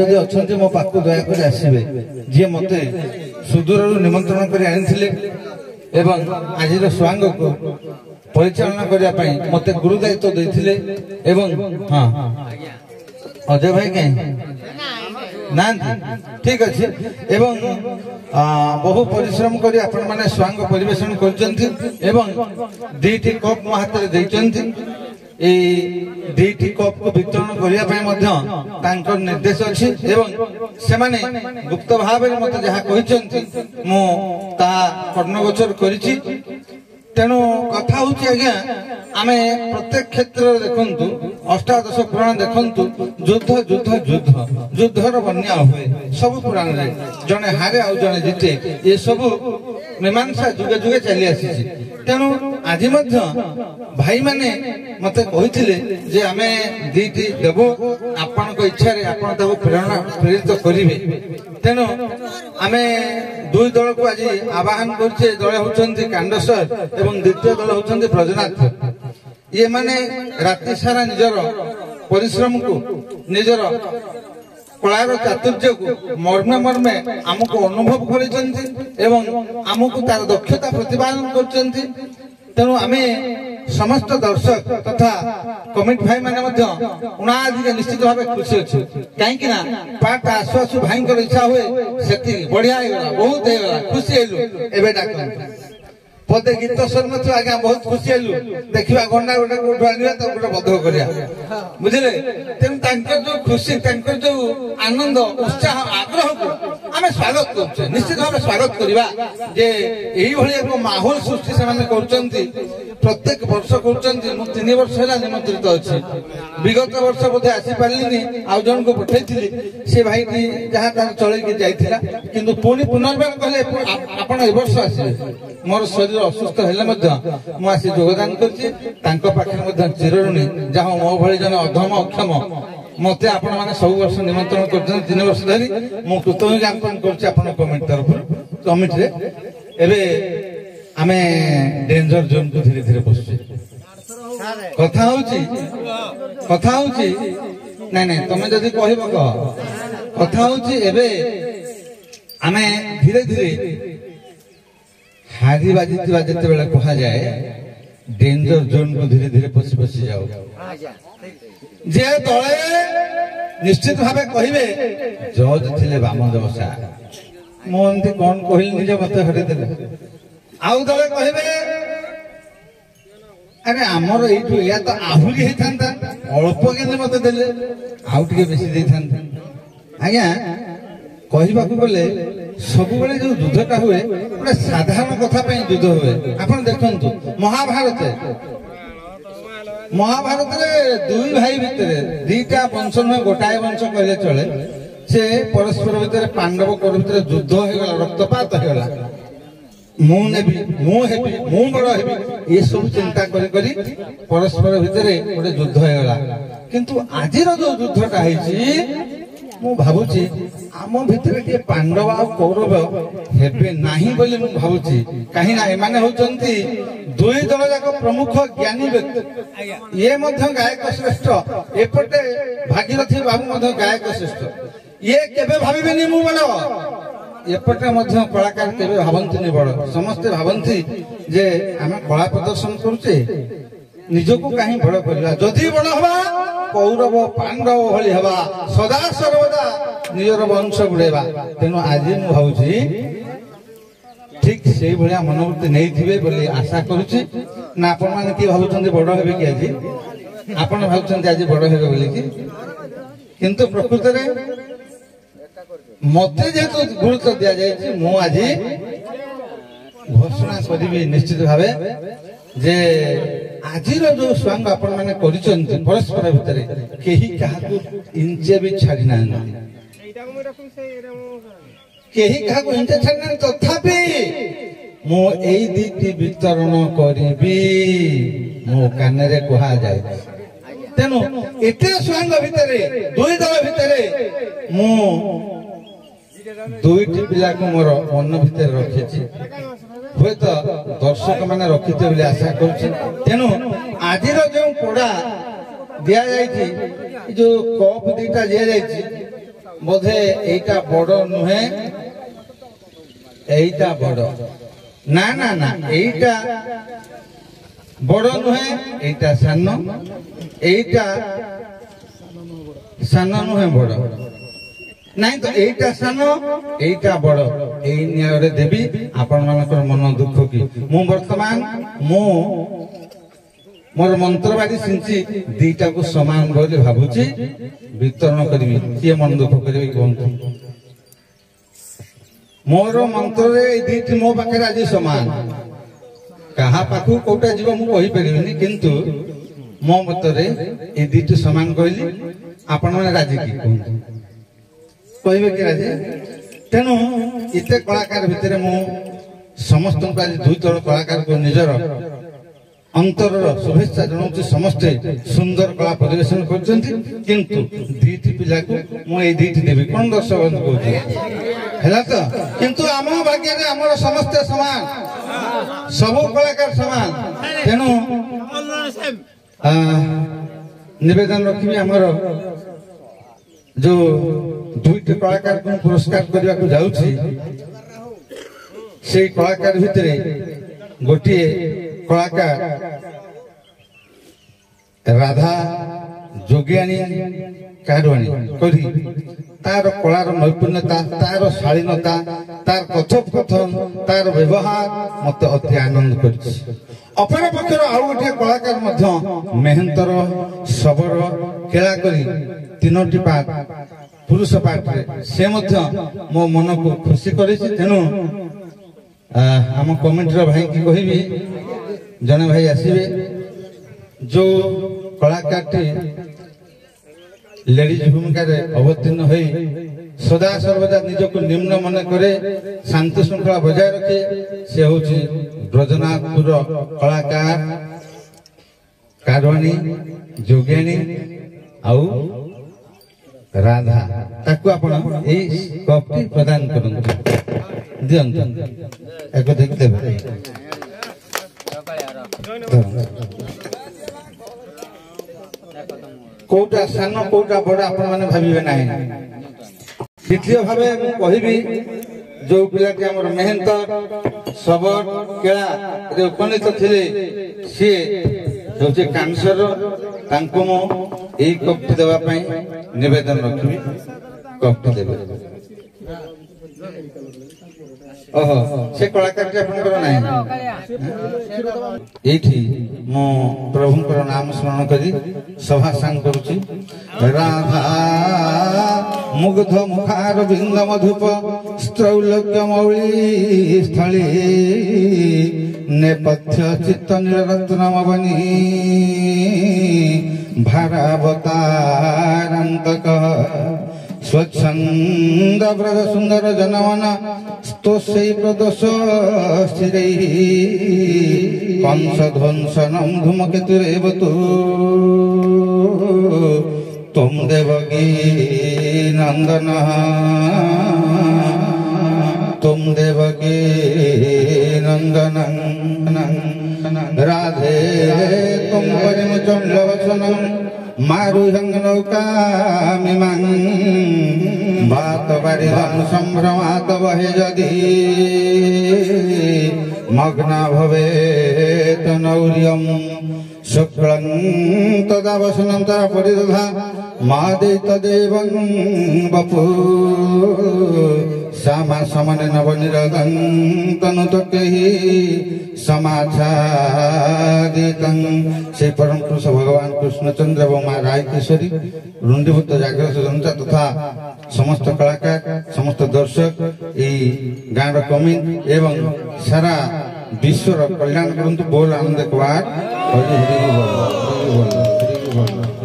ଯଦି ଅଛନ୍ତି ମୋ ପାଖକୁ ଦୟାକରି ଆସିବେ, ଯିଏ ମତେ ସୁଦୂରରୁ ନିମନ୍ତ୍ରଣ କରି ଆଣିଥିଲେ ଏବଂ ଆଜିର ସ୍ୱାଙ୍ଗକୁ ପରିଚାଳନା କରିବା ପାଇଁ ମତେ ଗୁରୁ ଦାୟିତ୍ୱ ଦେଇଥିଲେ। ଏବଂ ହଁ ଅଜୟ ଭାଇ କାହିଁ ନାହାନ୍ତି, ଠିକ ଅଛି। ଏବଂ ବହୁ ପରିଶ୍ରମ କରି ଆପଣ ମାନେ ସ୍ୱାଙ୍ଗ ପରିବେଷଣ କରିଛନ୍ତି ଏବଂ 2ଟି କପ୍ ମୋ ହାତରେ ଦେଇଛନ୍ତି। এই 2ଟି କପ୍ କୁ ବିତରଣ କରିବା ପାଇଁ ମଧ୍ୟ ତାଙ୍କର ନିର୍ଦ୍ଦେଶ ଅଛି ଏବଂ ସେମାନେ ଗୁପ୍ତ ଭାବରେ ମତେ ଯାହା କହିଛନ୍ତି ମୁଁ ତାହା କର୍ଣ୍ଣଗୋଚର କରିଛି। ତେଣୁ କଥା ହଉଛି ଆଜ୍ଞା, ଆମେ ପ୍ରତ୍ୟେକ କ୍ଷେତ୍ରରେ ଦେଖନ୍ତୁ, ଅଷ୍ଟାଦଶ ପୁରାଣ ଦେଖନ୍ତୁ, ଯୁଦ୍ଧ ଯୁଦ୍ଧ ଯୁଦ୍ଧ ଯୁଦ୍ଧର ବନ୍ୟା ହୁଏ ସବୁ ପୁରାଣରେ, ଜଣେ ହାରେ ଆଉ ଜଣେ ଜିତେ, ଏସବୁ ମୀମାଂସା ଯୁଗେ ଯୁଗେ ଚାଲି ଆସିଛି। ତେଣୁ ଆଜି ମଧ୍ୟ ଭାଇମାନେ ମତେ କହିଥିଲେ ଯେ ଆମେ 2ଟି ଦେବୁ, ଆପଣଙ୍କ ଇଚ୍ଛାରେ ଆପଣ ତାକୁ ପ୍ରେରିତ କରିବେ। ତେଣୁ ଆମେ 2 ଦଳକୁ ଆଜି ଆବାହନ କରୁଛେ। ଦଳ ହେଉଛନ୍ତି କାଣ୍ଡେଶ୍ୱର ଏବଂ ଦ୍ୱିତୀୟ ଦଳ ହେଉଛନ୍ତି ବ୍ରଜନାଥ। ଏମାନେ ରାତି ସାରା ନିଜର ପରିଶ୍ରମକୁ, ନିଜର କଳାର ଚାତୁର୍ଯ୍ୟକୁ ମର୍ମେ ମର୍ମେ ଆମକୁ ଅନୁଭବ କରିଛନ୍ତି ଏବଂ ଆମକୁ ତାର ଦକ୍ଷତା ପ୍ରତିପାଦନ କରୁଛନ୍ତି। ତେଣୁ ଆମେ ସମସ୍ତ ଦର୍ଶକ ତଥା କମିଟି ଭାଇ ମାନେ ମଧ୍ୟ ଉଣାଧିକେ ନିଶ୍ଚିତ ଭାବେ ଖୁସି ଅଛୁ। କାହିଁକି ନା ପାଠ ଆସୁ ଆସୁ ଭାଇଙ୍କର ଇଚ୍ଛା ହୁଏ ସେତିକି ବଢିଆ ହେଇଗଲା, ବହୁତ ହେଇଗଲା, ଖୁସି ହେଲୁ। ଏବେ ଡାକନ୍ତୁ ପଦେ ଗୀତ ଶୁଣୁନଥିବ ଆଜ୍ଞା, ବହୁତ ଖୁସି ହେଲୁ, ଦେଖିବା ଗଣ୍ଡା ଗୋଟେ କୋଉଠୁ ଆଣିବା ତାକୁ ଗୋଟେ ବଧ କରିବା, ବୁଝିଲେ। ତେଣୁ ତାଙ୍କର ଯୋଉ ଖୁସି, ତାଙ୍କର ଯୋଉ ଆନନ୍ଦ, ଉତ୍ସାହ, ଆଗ୍ରହକୁ ଆମେ ସ୍ୱାଗତ କରୁଛେ, ନିଶ୍ଚିତ ଭାବେ ସ୍ୱାଗତ କରିବା। ଯେ ଏଇଭଳି ଏକ ମାହୋଲ ସୃଷ୍ଟି ସେମାନେ କରୁଛନ୍ତି, ପ୍ରତ୍ୟେକ ବର୍ଷ କରୁଛନ୍ତି। ମୁଁ 3 ବର୍ଷ ହେଲା ନିମନ୍ତ୍ରିତ ଅଛି। ବିଗତ ବର୍ଷ ବୋଧେ ଆସିପାରିଲିନି, ଆଉ ଜଣଙ୍କୁ ପଠେଇଥିଲି, ସେ ଭାଇଟି ଯାହା ତାର ଚଳେଇକି ଯାଇଥିଲା। କିନ୍ତୁ ପୁଣି ପୁନର୍ବାର କହିଲେ ଆପଣ ଏ ବର୍ଷ ଆସିବେ। ମୋର ଶରୀର ଅସୁସ୍ଥ ହେଲେ ମଧ୍ୟ ମୁଁ ଆସି ଯୋଗଦାନ କରିଛି। ତାଙ୍କ ପାଖରେ ମଧ୍ୟ ଚିରଋଣୀ, ଯାହା ମୋ ଭଳି ଜଣେ ଅଧମ ଅକ୍ଷମ ମତେ ଆପଣ ମାନେ ସବୁ ବର୍ଷ ନିମନ୍ତ୍ରଣ କରିଛନ୍ତି 3 ବର୍ଷ ଧରି। ମୁଁ କୃତଜ୍ଞ ଜ୍ଞାପନ କରୁଛି ଆପଣଙ୍କ କମିଟି ତରଫରୁ, କମିଟିରେ। ଏବେ ଆମେ ଡେଞ୍ଜର ଜୋନକୁ ଧୀରେ ଧୀରେ ପଶୁଛେ। କଥା ହଉଛି ନାଇଁ ନାଇଁ, ତମେ ଯଦି କହିବ କହ। କଥା ହଉଛି ଏବେ ଆମେ ଧୀରେ ଧୀରେ ହାରି ବାଜିଥିବା ଯେତେବେଳେ କୁହାଯାଏ, ଡେଞ୍ଜର ଜୋନକୁ ଧୀରେ ଧୀରେ ପଶି ପଶି ଯାଉ। ଯେ ଦଳେ ନିଶ୍ଚିତ ଭାବେ କହିବେ ଜଜ୍ ଥିଲେ ବାମନ ବସା, ମୁଁ ଏମିତି କଣ କହିଲି ନିଜେ ମତେ ହରେଇଦେଲେ। ଆଉ ଦଳେ କହିବେ ଆରେ ଆମର ଏଇଠୁ ଏଇଆ ତ ଆହୁରି ହେଇଥାନ୍ତା, ଅଳ୍ପ କେମିତି ମତେ ଦେଲେ, ଆଉ ଟିକେ ବେଶୀ ଦେଇଥାନ୍ତେ। ଆଜ୍ଞା କହିବାକୁ ଗଲେ ସବୁବେଳେ ଯୋଉ ଯୁଦ୍ଧଟା ହୁଏ ଗୋଟେ ସାଧାରଣ କଥା ପାଇଁ ଯୁଦ୍ଧ ହୁଏ। ଆପଣ ଦେଖନ୍ତୁ ମହାଭାରତରେ 2 ଭାଇ ଭିତରେ 2ଟା ବଂଶ ନୁହେଁ, ଗୋଟାଏ ବଂଶ କହିଲେ ଚଳେ। ସେ ପରସ୍ପର ଭିତରେ ପାଣ୍ଡବ କୌରବ ଭିତରେ ଯୁଦ୍ଧ ହେଇଗଲା, ରକ୍ତପାତ ହେଇଗଲା। ମୁଁ ନେବି, ମୁଁ ହେବି, ମୁଁ ବଡ ହେବି, ଏସବୁ ଚିନ୍ତା କରି କରି ପରସ୍ପର ଭିତରେ ଗୋଟେ ଯୁଦ୍ଧ ହେଇଗଲା। କିନ୍ତୁ ଆଜିର ଯୋଉ ଯୁଦ୍ଧଟା ହେଇଛି, ମୁଁ ଭାବୁଛି ଆମ ଭିତରେ ଟିକେ ପାଣ୍ଡବ ଆଉ କୌରବ ହେବେ ନାହିଁ ବୋଲି ମୁଁ ଭାବୁଛି। କାହିଁକି ନା ଏମାନେ ହଉଛନ୍ତି 2 ଦଳ ଯାକ ପ୍ରମୁଖ ଜ୍ଞାନୀ ବ୍ୟକ୍ତି। ଇଏ ମଧ୍ୟ ଗାୟକ ଶ୍ରେଷ୍ଠ, ଏପଟେ ଭାଗୀରଥୀ ବାବୁ ମଧ୍ୟ ଗାୟକ ଶ୍ରେଷ୍ଠ। ଇଏ କେବେ ଭାବିବେନି ମୁଁ ବଡ, ଏପଟେ ମଧ୍ୟ କଳାକାର କେବେ ଭାବନ୍ତିନି ବଡ। ସମସ୍ତେ ଭାବନ୍ତି ଯେ ଆମେ କଳା ପ୍ରଦର୍ଶନ କରୁଛେ, ନିଜକୁ କାହିଁ ବଡ କରିବା। ଯଦି ବଡ ହବା କୌରବ ପାଣ୍ଡବ ଭଳି ହେବା, ସଦା ସର୍ବଦା ନିଜର ବଂଶ ବୁଡେଇବା। ତେଣୁ ଆଜି ମୁଁ ଭାବୁଛି ଠିକ ସେଇଭଳିଆ ମନୋବୃତ୍ତି ନେଇଥିବେ ବୋଲି ଆଶା କରୁଛି। ନା ଆପଣ ମାନେ କିଏ ଭାବୁଛନ୍ତି ବଡ ହେବେ କି ଆଜି? ଆପଣ ଭାବୁଛନ୍ତି ଆଜି ବଡ ହେବେ ବୋଲିକି, କିନ୍ତୁ ପ୍ରକୃତରେ ମତେ ଯେହେତୁ ଗୁରୁତ୍ୱ ଦିଆଯାଇଛି, ମୁଁ ଆଜି ଘୋଷଣା କରିବି ନିଶ୍ଚିତ ଭାବେ ଯେ ଆଜିର ଯୋଉ ସ୍ୱାଙ୍ଗ ଆପଣ ମାନେ କରିଛନ୍ତି ପରସ୍ପର ଭିତରେ, କେହି କାହାକୁ ଇଞ୍ଚେ ବି ଛାଡି ନାହାନ୍ତି, କେହି କାହାକୁ ଇଞ୍ଚେ ଛାଡି ନାହାନ୍ତି। ତଥାପି ମୁଁ ଏଇ 2ଟି ବିତରଣ କରିବି, ମୋ କାନରେ କୁହାଯାଏ। ତେଣୁ ଏତେ ସ୍ୱାଙ୍ଗ ଭିତରେ, 2 ଦଳ ଭିତରେ ମୁଁ 2ଟି ପିଲାକୁ ମୋର ମନ ଭିତରେ ରଖିଛି। ହୁଏତ ଦର୍ଶକ ମାନେ ରଖିଥିବେ ବୋଲି ଆଶା କରୁଛି। ତେଣୁ ଆଜିର ଯୋଉ କୋଡା ଦିଆଯାଇଛି, ଯୋଉ କପ୍ 2ଟା ଦିଆଯାଇଛି, बोधे एटा बड़ नुहे एटा बड़ ना ना ना एटा बड़ नुहे एटा सान एटा सान नुहे बड़ नहीं तो एटा सान एटा बड़ ए न्याय देवी आपण मानकर मन दुख की मु वर्तमान मु मोर मंत्रवादी सिंची दीटा को समान बोली भाबुची वितरण करी किए मन दुख करी कहतु मोर मंत्र रे दीटी मो पाखे आज समान कहा पाखु कोटा जीव मु कहि परिबिनी किंतु मो मतरे ए दीटी समान कहली आपण माने राजी की कहतु कहबे कि राजी तेनु इते कलाकार भितरे मु समस्त को आज दुई तळ कलाकार को निजर अंतर शुभेच्छा जनाऊँ समस्ते सुंदर कला प्रदर्शन करछंती किंतु दीटी पिला को मु ए दीटी देबी कोन दर्शक बंधु कहू हैला तो किंतु आम भाग्य रे हमर समस्ते समान सब कलाकार समान तेनु निवेदन रखिबी हमर जो दुईटी कलाकार को पुरस्कार करबा को जाउछि से कलाकार भितरे गोटिए कलाकार राधा जोगियानी कारुआनी करी तार कलार नैपुण्यता तार शालीनता तार कथोपकथन तार व्यवहार मत अति आनंद करछि अपर पक्षर आउ गोटे कलाकार मध्य मेहनतर सबर केला करी तीनोटी पार्ट पुरुष पार्ट रे से मध्य मो मन को खुशी करिछि तेनु आम कमेंटर भाई की कहबी जने भाई आसबे जो कलाकार लेडीज भूमिका अवतीर्ण हो सदा सर्वदा निजक निम्न मन करे शांति श्रृंखला बजाय रखे से हूँ ब्रजनाथपुर कलाकार कारुआनी जोगियानी आउ राधा ताकू आपण ए कपटी प्रदान करंतु दियंतु एक देखते कोटा सान कोटा बड़ आपण माने भाबिबे नाही द्वितीय भावे मु कहिबी जो पिलाटी हमर मेहनत सबर केला रे उपनीत थिले से होचे कैंसर तांको मो एई कपटी देबा पई निवेदन रखिबी कपटी देबे ओहो से कलाकार के आपनकर नाही एठी मो प्रभुंकर नाम स्मरण करी सभा सांग करूची राधा मुग्ध मुखार बिंद मधुप स्त्रौलक्य मौली स्थली नेपथ्य चित्त निरत्नमवनी भारावतारंतक स्वच्छंद व्रत सुंदर जनमन स्तोषै प्रदोष स्थिरै कंस ध्वंसनम धूमकेतुरेव तु तुम देवकी नंदन तुम देवकी नंदन राधे तुम परिमुचं लवसनं मारुहंग नौका मिमां बात बारिधं संभ्रमात वहे यदि मग्ना भवेत नौर्यं शुक्लं तदा वसनंतर परिदधा मादे तदेवं बपु सामा समने नवनिरदं तनुतकेहि समाचादितं से परम पुरुष भगवान कृष्णचंद्र एवं माँ राय किशोरी रुंडीभूत जागृत जनता तथा समस्त कलाकार समस्त दर्शक गाँव कमिटी एवं सारा विश्वर कल्याण करंतु बोल आनंद कुमार हरि हरि बोल।